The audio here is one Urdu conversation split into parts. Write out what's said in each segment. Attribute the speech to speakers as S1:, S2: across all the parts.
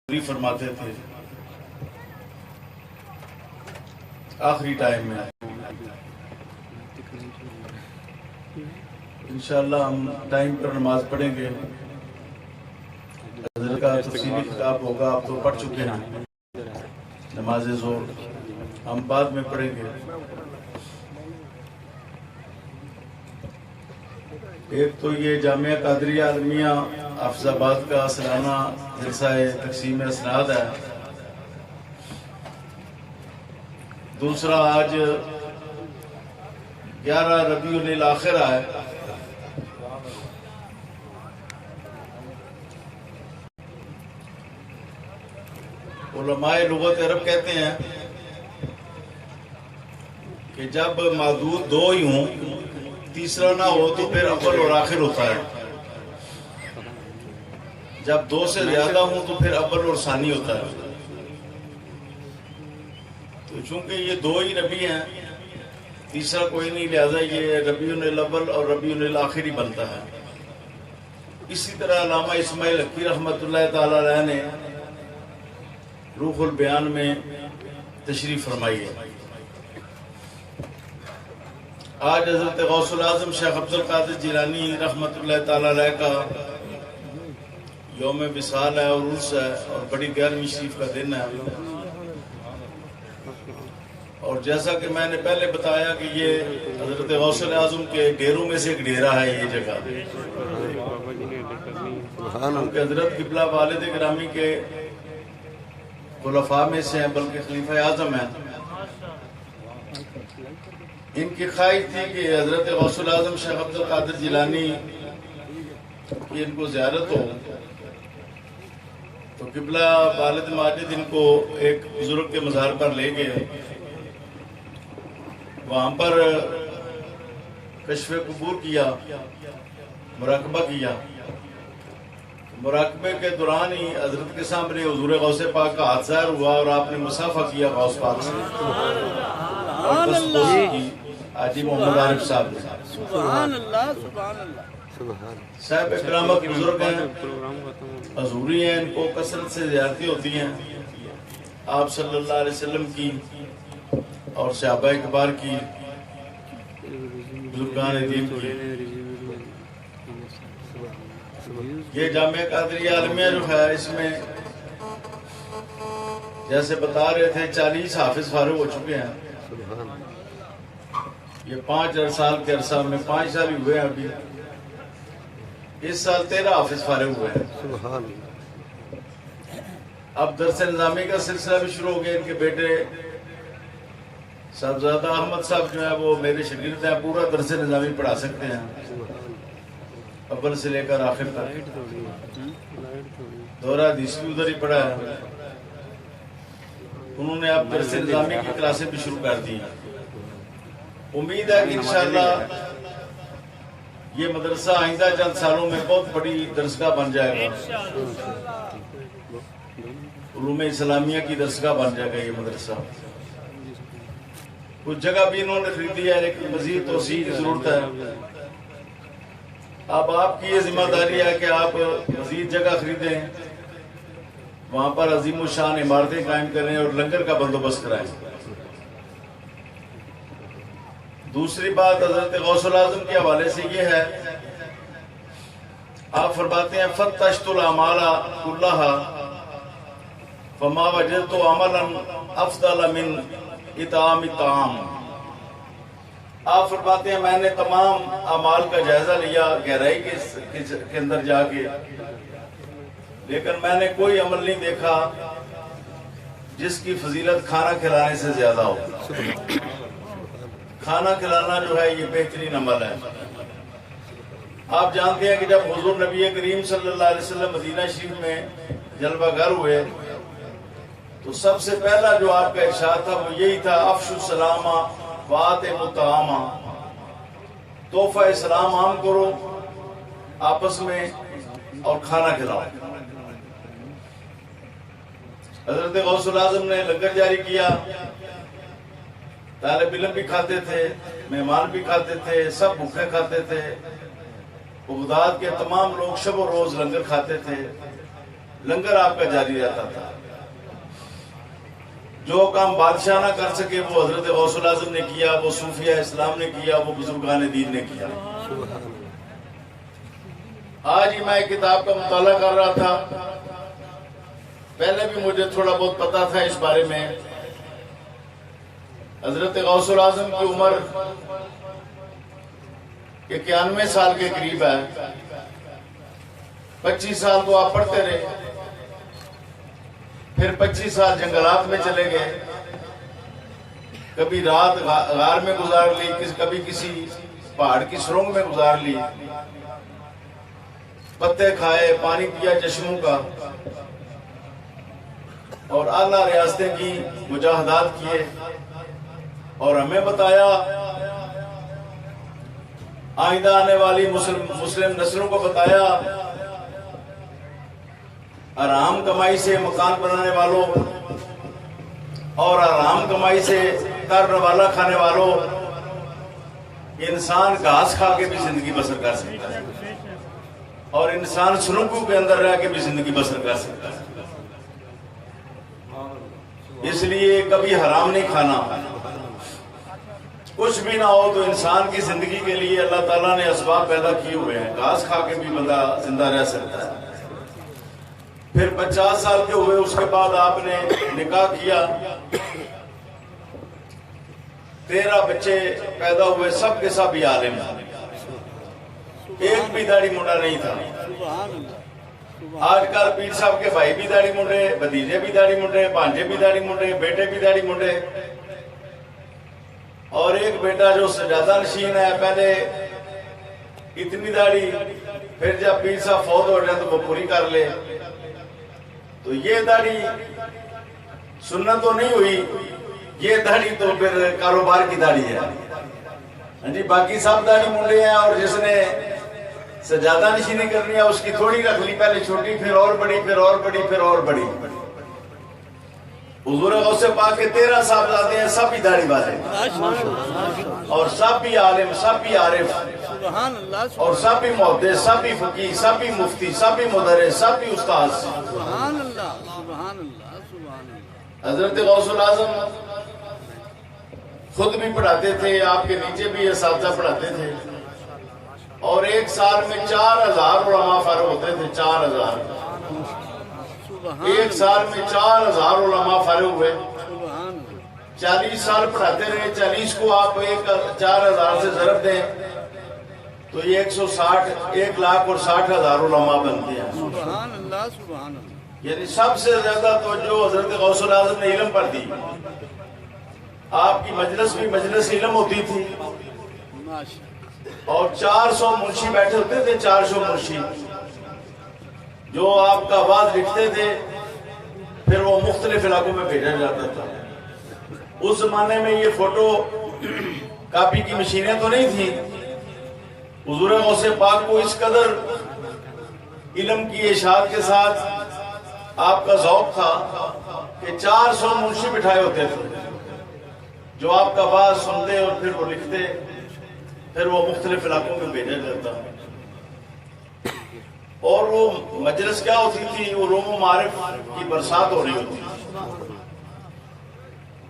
S1: فرماتے تھے آخری ٹائم میں انشاءاللہ ہم ٹائم پر نماز پڑھیں گے. حضرت کا تفصیلی کتاب ہوگا، آپ تو پڑھ چکے ہیں. نماز ظہر ہم بعد میں پڑھیں گے. ایک تو یہ جامعہ قادریہ عالمیہ حافظ آباد کا سالانہ جلسہ تقسیم اسناد ہے. دوسرا آج 11 ربیع الاخر ہے. علماء لغت عرب کہتے ہیں کہ جب معدود دو ہی ہوں، تیسرا نہ ہو تو پھر اول اور آخر ہوتا ہے. جب دو سے زیادہ ہوں تو پھر اول اور ثانی ہوتا ہے. تو چونکہ یہ دو ہی نبی ہیں، تیسرا کوئی نہیں، لہذا یہ ربیع الاول اور ربیع الاخر ہی بنتا ہے. اسی طرح علامہ اسماعیل حقی رحمۃ اللہ تعالی علیہ نے روح البیان میں تشریف فرمائی ہے. آج حضرت غوث العظم شیخ عبد القادر جیلانی رحمۃ اللہ تعالی علیہ کا یوم وصال ہے اور عرس ہے اور بڑی 11ویں شریف کا دن ہے. اور جیسا کہ میں نے پہلے بتایا کہ یہ حضرت غوث اعظم کے ڈیروں میں سے ایک ڈیرہ ہے. یہ جگہ کہ حضرت قبلہ والد گرامی کے خلفاء میں سے ہیں، بلکہ خلیفہ اعظم ہیں. ان کی خواہش تھی کہ حضرت غوث اعظم شیخ عبد القادر جیلانی کی ان کو زیارت ہو، تو قبلہ والد ماجد ان کو ایک بزرگ کے مزار پر لے گئے. وہاں پر کشف قبور کیا، مراقبہ کیا. مراقبے کے دوران ہی حضرت کے سامنے حضور غوث پاک کا ہاتھ ظاہر ہوا اور آپ نے مصافحہ کیا غوث پاک سے اور بوسی کی حاجی محمد عارف صاحب نے.
S2: سبحان اللہ سبحان اللہ.
S1: صاحب اکرامت بزرگ ہیں، حضوری ہیں، ان کو کثرت سے زیارتیں ہوتی ہیں. آپ صلی اللہ علیہ وسلم کی اور صحابہ کبار کی، بزرگان دین کی. یہ جامعہ قادریہ عالمیہ جو ہے، اس میں جیسے بتا رہے تھے 40 حافظ فارغ ہو چکے ہیں. یہ 5 سال کے عرصہ میں 5 سال ہی ہوئے ہیں. ابھی اس سال 13 حافظ فارغ ہوئے ہیں. اب درس نظامی کا سلسلہ بھی شروع ہو گیا. ان کے بیٹے صاحبزادہ احمد صاحب جو ہے وہ میرے شاگرد ہیں، پورا درس نظامی پڑھا سکتے ہیں اول سے لے کر آخر تک. دورہ حدیث بھی ادھر ہی پڑھا ہے. انہوں نے اب درس نظامی کی کلاسیں بھی شروع کر دی ہیں. امید ہے کہ انشاءاللہ یہ مدرسہ آئندہ چند سالوں میں بہت بڑی درسگاہ بن جائے گا. علوم اسلامیہ کی درسگاہ بن جائے گا یہ مدرسہ. کچھ جگہ بھی انہوں نے خریدی ہے، لیکن مزید توسیع کی ضرورت ہے. اب آپ کی یہ ذمہ داری ہے کہ آپ مزید جگہ خریدیں، وہاں پر عظیم الشان عمارتیں قائم کریں اور لنگر کا بندوبست کرائیں. دوسری بات حضرت غوث الاعظم کے حوالے سے یہ ہے، آپ فرماتے ہیں فتشت الاعمال کلھا فما وجدت عملا افضل من اطعام الطعام. آپ فرماتے ہیں میں نے تمام اعمال کا جائزہ لیا گہرائی کے اندر جا کے، لیکن میں نے کوئی عمل نہیں دیکھا جس کی فضیلت کھانا کھلانے سے زیادہ ہو. کھانا کھلانا جو ہے یہ بہترین عمل ہے. آپ جانتے ہیں کہ جب حضور نبی کریم صلی اللہ علیہ وسلم مدینہ شریف میں جلوہ گر ہوئے تو سب سے پہلا جو آپ کا ارشاد تھا وہ یہی تھا، افشوا السلام وآتموا الطعام. تحفہ اسلام عام کرو آپس میں اور کھانا کھلاؤ. حضرت غوث الاعظم نے لنگر جاری کیا. طالب علم بھی کھاتے تھے، مہمان بھی کھاتے تھے، سب بھوکے کھاتے تھے. بغداد کے تمام لوگ شب و روز لنگر کھاتے تھے. لنگر آپ کا جاری رہتا تھا. جو کام بادشاہ نہ کر سکے وہ حضرت غوث الاعظم نے کیا، وہ صوفیہ اسلام نے کیا، وہ بزرگان دین نے کیا. آج ہی میں ایک کتاب کا مطالعہ کر رہا تھا، پہلے بھی مجھے تھوڑا بہت پتا تھا اس بارے میں. حضرت غوث الاعظم کی عمر 91 سال کے قریب ہے. 25 سال تو آپ پڑھتے رہے، پھر 25 سال جنگلات میں چلے گئے. کبھی رات غار میں گزار لی، کبھی کسی پہاڑ کی سرنگ میں گزار لی، پتے کھائے، پانی پیا چشموں کا، اور اعلیٰ ریاستیں کی، مجاہدات کیے. اور ہمیں بتایا آئندہ آنے والی مسلم نسلوں کو بتایا حرام کمائی سے مکان بنانے والوں اور حرام کمائی سے تر والا کھانے والوں، انسان گھاس کھا کے بھی زندگی بسر کر سکتا ہے اور انسان سرنگوں کے اندر رہ کے بھی زندگی بسر کر سکتا ہے. اس لیے کبھی حرام نہیں کھانا. کچھ بھی نہ ہو تو انسان کی زندگی کے لیے اللہ تعالیٰ نے اسباب پیدا کیے ہوئے ہیں. گھاس کھا کے بھی بندہ زندہ رہ سکتا ہے. پھر 50 سال کے ہوئے، اس کے بعد آپ نے نکاح کیا، 13 بچے پیدا ہوئے، سب کے سب ہی عالم. ایک بھی داڑھی منڈا نہیں تھا. آج کل پیر صاحب کے بھائی بھی داڑھی منڈے، بھتیجے بھی داڑھی منڈے، بھانجے بھی داڑھی منڈے، بیٹے بھی داڑھی منڈے. اور ایک بیٹا جو سجادہ نشین ہے، پہلے اتنی داڑھی، پھر جب پیر صاحب فوت ہو جائے تو وہ پوری کر لے. تو یہ داڑھی سنت تو نہیں ہوئی، یہ داڑھی تو پھر کاروبار کی داڑھی ہے. ہاں جی، باقی سب داڑھی منڈے ہیں، اور جس نے سجادہ نشینی کرنی ہے اس کی تھوڑی رکھ لی، پہلے چھوٹی، پھر اور بڑی، پھر اور بڑی، پھر اور بڑی. حضور غوث پاک کے 13 صاحبزادے ہیں، سب ہی داڑھی والے اور سب بھی عالم، سب بھی عارف، اور سب بھی محدث، سب بھی فقیہ، سب بھی مفتی، سب بھی مدرس، سب بھی استاد. حضرت غوث الاعظم خود بھی پڑھاتے تھے، آپ کے نیچے بھی اساتذہ پڑھاتے تھے، اور ایک سال میں 4000 علماء فارغ ہوتے تھے. 4000 ایک سال میں 4000 علماء فارغ ہوئے. 40 سال پڑھاتے رہے. 40 کو آپ 4000 سے ضرب دیں تو یہ 1,60,000 علماء بنتے ہیں.
S2: سبحان اللہ، سبحان اللہ.
S1: یعنی سب سے زیادہ توجہ حضرت غوث الاعظم نے علم پر دی. آپ کی مجلس بھی مجلس علم ہوتی تھی، اور 400 منشی بیٹھے ہوتے تھے. 400 منشی جو آپ کا آواز لکھتے تھے، پھر وہ مختلف علاقوں میں بھیجا جاتا تھا. اس زمانے میں یہ فوٹو کاپی کی مشینیں تو نہیں تھی. حضور غوث پاک کو اس قدر علم کی اشاعت کے ساتھ آپ کا ذوق تھا کہ 400 منشی بٹھائے ہوتے تھے جو آپ کا آواز سنتے اور پھر وہ لکھتے، پھر وہ مختلف علاقوں میں بھیجا جاتا. اور وہ مجلس کیا ہوتی تھی؟ وہ علوم و معارف کی برسات ہو رہی ہوتی.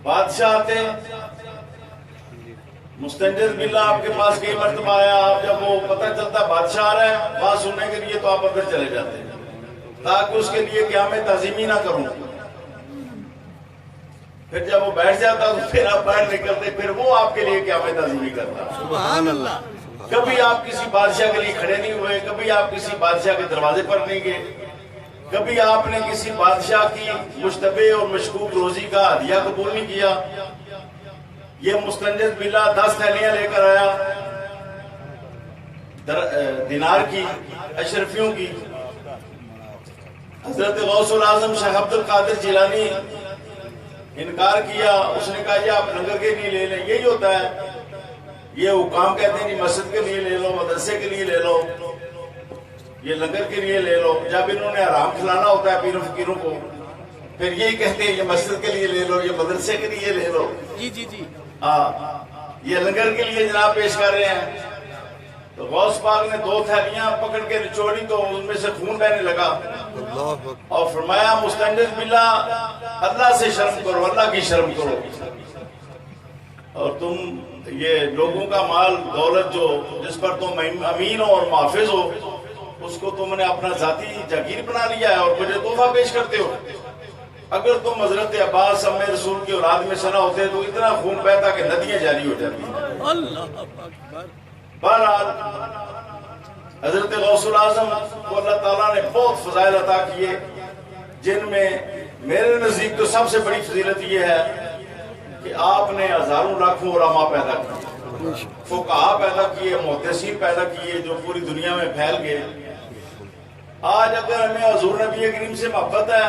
S1: بادشاہ آتے، مستنجد باللہ آپ کے پاس کئی مرتبہ آیا. آپ جب وہ پتہ چلتا بادشاہ آ رہا ہے بات سننے کے لیے، تو آپ اندر چلے جاتے ہیں تاکہ اس کے لیے قیام تعظیمی نہ کروں. پھر جب وہ بیٹھ جاتا تو پھر آپ باہر نکلتے، پھر وہ آپ کے لیے قیام تعظیمی کرتا.
S2: سبحان اللہ.
S1: کبھی آپ کسی بادشاہ کے لیے کھڑے نہیں ہوئے، کبھی آپ کسی بادشاہ کے دروازے پر نہیں گئے، کبھی آپ نے کسی بادشاہ کی مشتبہ اور مشکوک روزی کا ہدیہ قبول نہیں کیا. یہ مستنجد باللہ 10 تھیلیاں لے کر آیا دینار کی، اشرفیوں کی. حضرت غوث الاعظم شیخ عبد القادر جیلانی انکار کیا. اس نے کہا یہ آپ لنگر کے لیے لے لیں. یہی ہوتا ہے، یہ حکام کہتے ہیں جی مسجد کے لیے لے لو، مدرسے کے لیے لے لو، یہ لنگر کے لیے لے لو. جب انہوں نے حرام کھلانا ہوتا ہے پیروں فقیروں کو، پھر یہی کہتے ہیں یہ مسجد کے لیے لے لو، یہ مدرسے کے لیے لے لو.
S2: جی جی جی.
S1: ہاں، یہ لنگر کے لیے جناب پیش کر رہے ہیں. تو غوث پاک نے 2 تھیلیاں پکڑ کے نچوڑی تو ان میں سے خون بہنے لگا اور فرمایا مستنجد باللہ اللہ سے شرم کرو، اللہ کی شرم کرو، اور تم یہ لوگوں کا مال دولت جو جس پر تم امین ہو اور محافظ ہو اس کو تم نے اپنا ذاتی جاگیر بنا لیا ہے اور مجھے تحفہ پیش کرتے ہو۔ اگر تم حضرت عباس ام رسول کی اولاد میں سنا ہوتے تو اتنا خون بہتا کہ ندیاں جاری ہو جاتی۔
S2: اللہ اکبر۔
S1: بہرحال حضرت غوث الاعظم کو اللہ تعالیٰ نے بہت فضائل عطا کیے، جن میں میرے نزدیک تو سب سے بڑی فضیلت یہ ہے کہ آپ نے ہزاروں لاکھوں علماء پیدا کیے، فقہاء پیدا کیے، محدثین پیدا کیے جو پوری دنیا میں پھیل گئے۔ آج اگر ہمیں حضور نبی کریم سے محبت ہے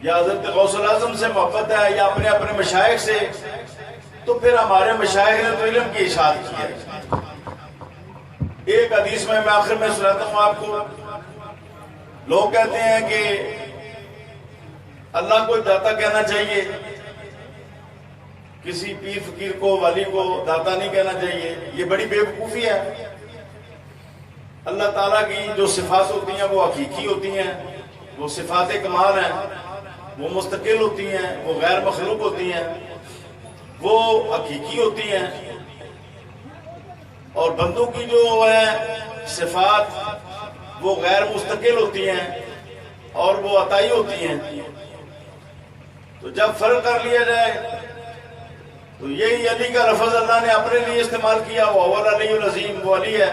S1: یا حضرت غوث الاعظم سے محبت ہے یا اپنے اپنے مشائخ سے، تو پھر ہمارے مشائخ نے تو علم کی اشاعت کی ہے۔ ایک حدیث میں آخر میں سناتا ہوں آپ کو، لوگ کہتے ہیں کہ اللہ کو داتا کہنا چاہیے، کسی پیر فقیر کو ولی کو داتا نہیں کہنا چاہیے، یہ بڑی بے وقوفی ہے۔ اللہ تعالیٰ کی جو صفات ہوتی ہیں وہ حقیقی ہوتی ہیں، وہ صفات کمال ہیں، وہ مستقل ہوتی ہیں، وہ غیر مخلوق ہوتی ہیں، وہ حقیقی ہوتی ہیں، اور بندوں کی جو ہے صفات وہ غیر مستقل ہوتی ہیں اور وہ عطائی ہوتی ہیں۔ تو جب فرق کر لیا جائے تو یہی علی کا لفظ اللہ نے اپنے لیے استعمال کیا، وہ اول علی العظیم، وہ علی ہے،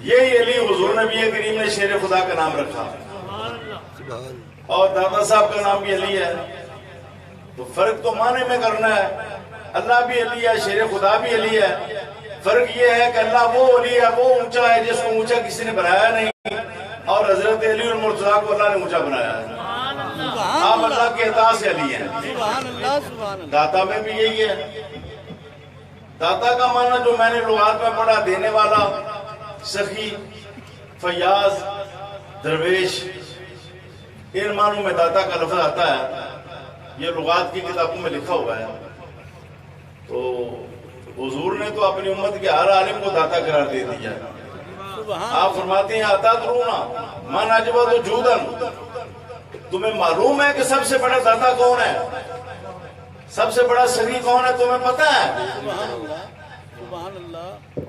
S1: یہی علی حضور نبی کریم نے شیر خدا کا نام رکھا، اور دادا صاحب کا نام بھی علی ہے۔ تو فرق تو معنی میں کرنا ہے، اللہ بھی علی ہے، شیر خدا بھی علی ہے۔ فرق یہ ہے کہ اللہ وہ علی ہے، وہ اونچا ہے جس کو اونچا کسی نے بنایا نہیں، اور حضرت علی المرتضیٰ کو اللہ نے اونچا بنایا ہے۔ آپ اللہ کے عطا سے علی ہیں۔
S2: سبحان اللہ، سبحان اللہ۔
S1: داتا میں بھی یہی ہے۔ داتا کا معنی جو میں نے لغات میں پڑھا، دینے والا، سخی، فیاض، درویش، ان معنوں میں داتا کا لفظ آتا ہے، یہ لغات کی کتابوں میں لکھا ہوا ہے۔ تو حضور نے تو اپنی امت کے ہر عالم کو داتا قرار دے دیا۔ آپ فرماتے ہیں اتدرون من اجود جودا، تمہیں معلوم ہے کہ سب سے بڑا داتا کون ہے، سب سے بڑا سخی کون ہے، تمہیں پتہ ہے؟
S2: سبحان اللہ، سبحان اللہ۔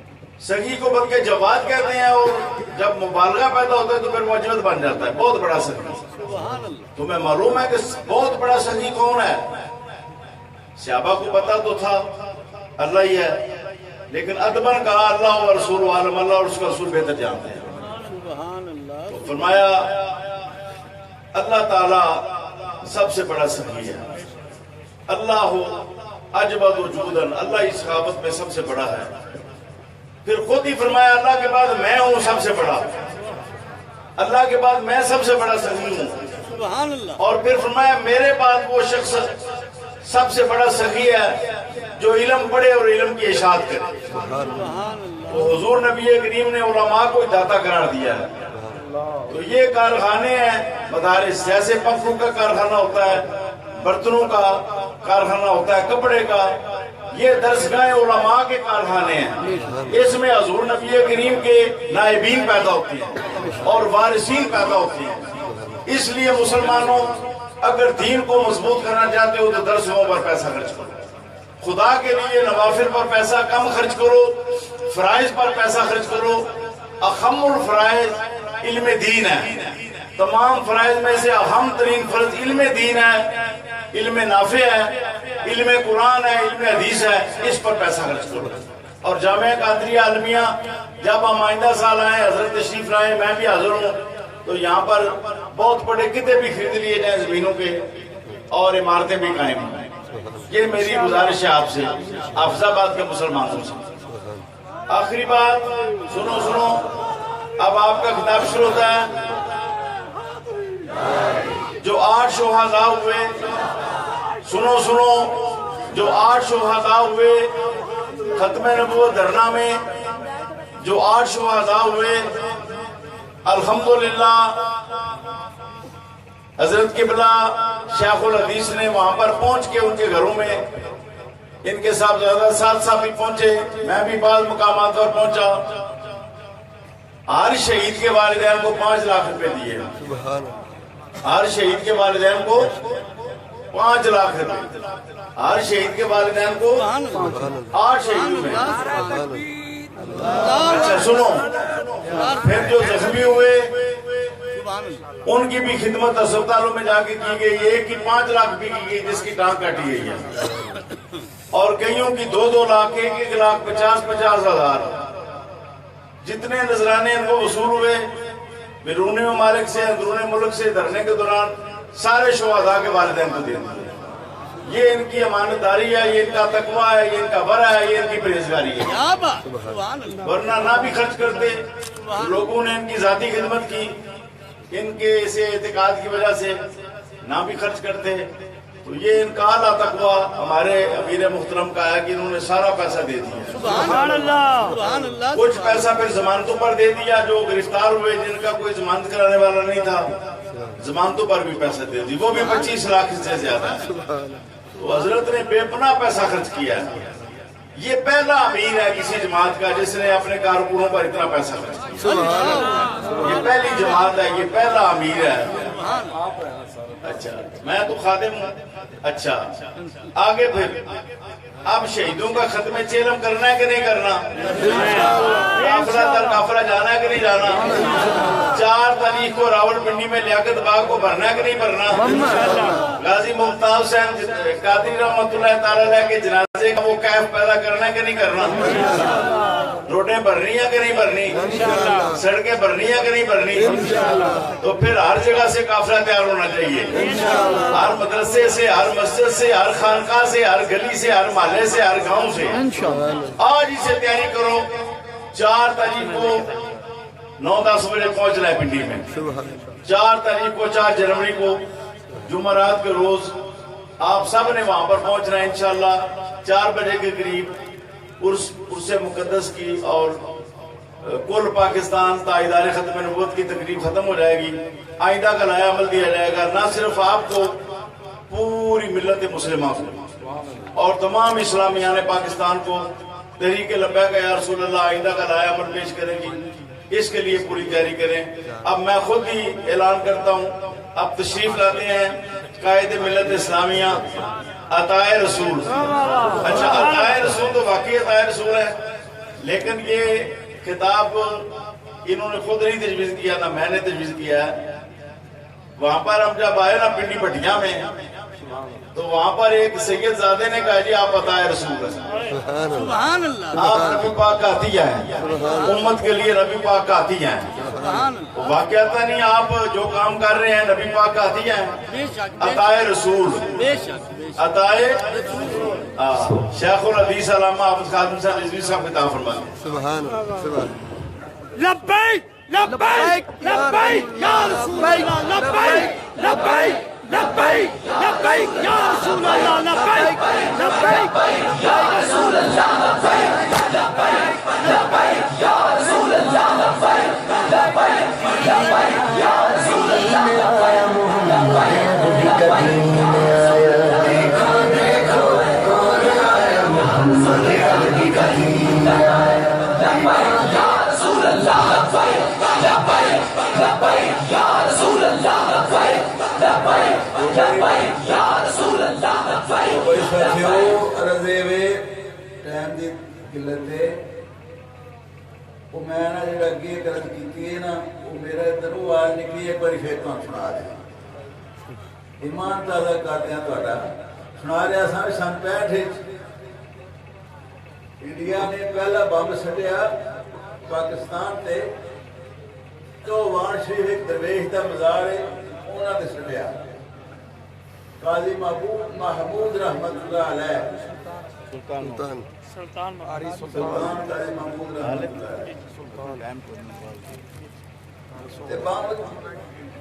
S1: سخی کو بلکہ جواد کہتے ہیں، اور جب مبالغہ پیدا ہوتا ہے تو پھر مجود بن جاتا ہے، بہت بڑا سخی۔
S2: سبحان اللہ۔
S1: تمہیں معلوم ہے کہ بہت بڑا سخی کون ہے؟ صحابہ کو پتا تو تھا اللہ ہی ہے، لیکن ادبن کہا اللہ و رسول عالم، اللہ اور اس کا رسول بہتر جانتے ہیں۔
S2: سبحان اللہ۔
S1: تو فرمایا اللہ تعالی سب سے بڑا سخی ہے، اللہ ہو اجود وجودن، اللہ اس سخاوت میں سب سے بڑا ہے۔ پھر خود ہی فرمایا اللہ کے بعد میں ہوں سب سے بڑا، اللہ کے بعد میں سب سے بڑا سخی ہوں۔
S2: سبحان اللہ۔
S1: اور پھر فرمایا میرے بعد وہ شخص سب سے بڑا سخی ہے جو علم پڑھے اور علم کی اشاعت کرے۔
S2: سبحان اللہ۔
S1: تو حضور نبی کریم نے علماء کو داتا قرار دیا ہے۔ تو یہ کارخانے ہیں مدارس، جیسے پنکھوں کا کارخانہ ہوتا ہے، برتنوں کا کارخانہ ہوتا ہے، کپڑے کا، یہ درسگاہیں علماء کے کارخانے ہیں۔ اس میں حضور نبی کریم کے نائبین پیدا ہوتی ہیں اور وارثین پیدا ہوتی ہیں۔ اس لیے مسلمانوں اگر دین کو مضبوط کرنا چاہتے ہو تو درسوں پر پیسہ خرچ کرو، خدا کے لیے نوافل پر پیسہ کم خرچ کرو، فرائض پر پیسہ خرچ کرو۔ اہم الفرائض علم دین ہے، تمام فرائض میں سے اہم ترین فرض علم دین ہے، علم نافع ہے، علم قرآن ہے، علم حدیث ہے، اس پر پیسہ خرچ کرو۔ اور جامعہ قادریہ عالمیہ جب ہم آئندہ سال آئیں، حضرت تشریف لائیں، میں بھی حاضر ہوں، تو یہاں پر بہت بڑے کتے بھی خرید لیے جائیں زمینوں کے، اور عمارتیں بھی قائم ہیں۔ یہ میری گزارش ہے آپ سے، حافظ آباد کے مسلمانوں سے۔ آخری بات سنو، اب آپ کا خطاب شروع ہوتا ہے۔ جو 8 شہداء ہوئے، سنو، جو 8 شہداء ہوئے ختم نبوت دھرنا میں، جو 8 شہداء ہوئے، الحمدللہ حضرت قبلہ شیخ الحدیث نے وہاں پر پہنچ کے ان کے گھروں میں ان کے ساتھ بھی پہنچے، میں بھی بعض مقامات پر پہنچا۔ ہر شہید کے والدین کو 5 لاکھ روپے دیے، ہر شہید کے والدین کو 5 لاکھ روپے، ہر شہید کے والدین کو 8 شہیدوں میں۔ اچھا سنو، پھر جو زخمی ہوئے ان کی بھی خدمت اسپتالوں میں جا کے کی گئی، ایک کی 5 لاکھ بھی کی گئی جس کی ٹانگ کاٹی گئی ہے، اور کئیوں کی 2-2 لاکھ، 1-1 لاکھ 50-50 ہزار جتنے نذرانے ان کو وصول ہوئے بیرون ممالک سے، اندرون ملک سے دھرنے کے دوران سارے شہداء کے والدین کو دے دیں۔ یہ ان کی امانت داری ہے، یہ ان کا تقویٰ ہے، یہ ان کا ورع ہے، یہ ان کی پرہیزگاری ہے، ورنہ نہ بھی خرچ کرتے۔ لوگوں نے ان کی ذاتی خدمت کی، ان کے اسے اعتقاد کی وجہ سے نہ بھی خرچ کرتے، تو یہ ان کا اعلیٰ تقویٰ ہمارے امیر محترم کا ہے کہ انہوں نے سارا پیسہ دے دیا۔
S2: سبحان اللہ۔
S1: کچھ پیسہ پھر ضمانتوں پر دے دیا، جو گرفتار ہوئے جن کا کوئی ضمانت کرانے والا نہیں تھا، ضمانتوں پر بھی پیسہ دے دی، وہ بھی 25 لاکھ سے زیادہ ہے۔ تو حضرت نے بے پناہ پیسہ خرچ کیا ہے۔ یہ پہلا امیر ہے کسی جماعت کا جس نے اپنے کارکنوں پر اتنا پیسہ خرچ کیا، یہ پہلی جماعت ہے، یہ پہلا امیر ہے۔ اچھا میں تو خادم ہوں۔ اچھا آگے پھر اب شہیدوں کا ختم چیلم کرنا ہے کہ نہیں کرنا؟ کافلہ در کافلہ جانا ہے کہ نہیں جانا؟ 4 تاریخ کو راول پنڈی میں لیاقت باغ کو بھرنا ہے کہ نہیں بھرنا؟ غازی ممتاز حسین قادری رحمۃ اللہ تعالی علیہ کے جنازے کا وہ کیف پیدا کرنا ہے کہ نہیں کرنا؟ روڈیں بھرنی ہے کہ نہیں بھرنی؟ سڑکیں بھرنی ہے کہ نہیں بھرنی؟ تو پھر ہر جگہ سے قافلہ تیار ہونا چاہیے، ہر مدرسے سے، ہر مسجد سے، ہر خانقاہ سے، ہر گلی سے، ہر محلے سے، ہر گاؤں سے۔ آج ہی سے تیاری کرو، 4 تاریخ کو 9-10 بجے پہنچنا ہے پنڈی میں، 4 تاریخ کو 4 جنوری کو جمعرات کے روز آپ سب نے وہاں پر پہنچنا ہے انشاءاللہ 4 بجے کے قریب۔ عرس مقدس کی اور کل پاکستان تائیدار ختم نبوت کی تقریب ختم ہو جائے گی، آئندہ کا نیا عمل دیا جائے گا، نہ صرف آپ کو، پوری ملت مسلمہ کو اور تمام اسلامیان پاکستان کو تحریک لبیک یا رسول اللہ آئندہ کا نیا عمل پیش کرے گی، اس کے لیے پوری تیاری کریں۔ اب میں خود ہی اعلان کرتا ہوں، اب تشریف لاتے ہیں قائد ملت اسلامیہ عطائے رسول۔ اچھا عطائے رسول تو واقعی عطائے رسول ہے، لیکن یہ خطاب انہوں نے خود نہیں تجویز کیا، نہ میں نے تجویز کیا ہے۔ وہاں پر ہم جب آئے نا پنڈی بھٹیاں میں، تو وہاں پر ایک سید زادے نے کہا جی آپ عطائے رسول ہیں،
S2: سبحان اللہ،
S1: آپ نبی پاک کا عطیہ ہیں، امت کے لیے نبی پاک کا عطیہ ہیں۔ واقعتا نہیں، آپ جو کام کر رہے ہیں نبی پاک کا عطیہ ہیں، عطائے رسول، عطائے شیخ الحدیث علامہ حافظ خادم صاحب رضوی صاحب خطاب فرمائیں۔
S3: سبحان اللہ۔
S2: لبیک لبیک لبیک یا رسول اللہ، لبیک لبیک لبیک لبیک یا رسول اللہ، لبیک لبیک یا رسول اللہ، لبیک لبیک لبیک یا رسول اللہ، لبیک لبیک لبیک یا رسول
S3: ٹائم دی قلت ہے، وہ میں نا جڑا اگے گل کیتی ہے نا، وہ میرا ادھر آواز نکلی، ایک بار پھر تمہیں سنا دیا، ایمان تازہ کرتے ہیں تھوڑا سنا رہا سا۔ سن 65 انڈیا نے پہلا بم سٹیا پاکستان تے، تو وان شریف ایک درویش دا مزار ہے، انہاں تے سٹیا قاضی محمود رحمت اللہ علیہ، سلطان قاضی محمود رحمت اللہ علیہ، تے بم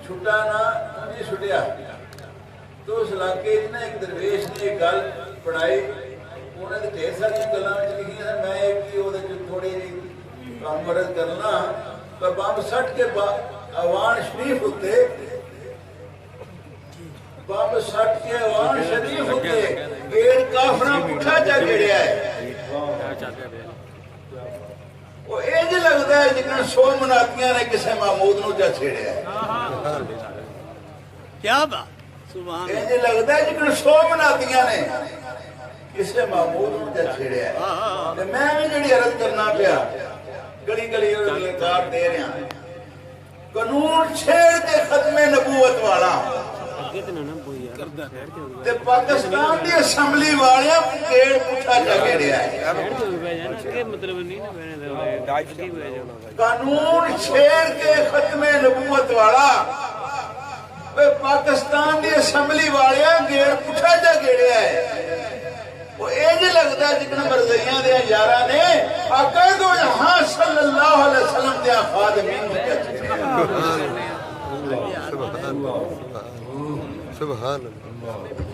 S3: چھٹا نا انہیں چھٹیا، تو اس علاقے نا ایک درویش نے ایک گل پڑھائی، انہوں نے ڈھیر ساری گلاں لکھی ہیں، میں ایک تھوڑی جی مرد کرنا، پر بم سٹ کے اوان شریف ہوتے، بم سٹ کے اوان شریف ہوتے گیڑ کافراں پٹھا چا گیڑیا ہے وہ انج لگتا ہے جکن سو مناتیاں نے کسے محمود نو چا چھیڑیا ہے
S2: کیا بات سبحان
S3: انج لگتا ہے جکن سو مناتیاں نے کسے محمود نو چا چھیڑیا ہے تے میں بھی جڑی عرض کرنا پیا گلی گلی لکار دے رہا قانون چھیڑ کے ختم نبوت والا تے پاکستان دی اسمبلی والیاں گیڑ پٹھا چا گیڑیا ہے قانون چھیڑ کے ختم نبوت والا پاکستان دی اسمبلی والیاں گیڑ پٹھا چا گیڑیا ہے وہ انج لگتا ہے جتنا مرضیاں دیا یارہ نے آقا دو جہاں صلی اللہ علیہ وسلم دیا خادمین کو کیا چھوڑے
S4: سبحان اللہ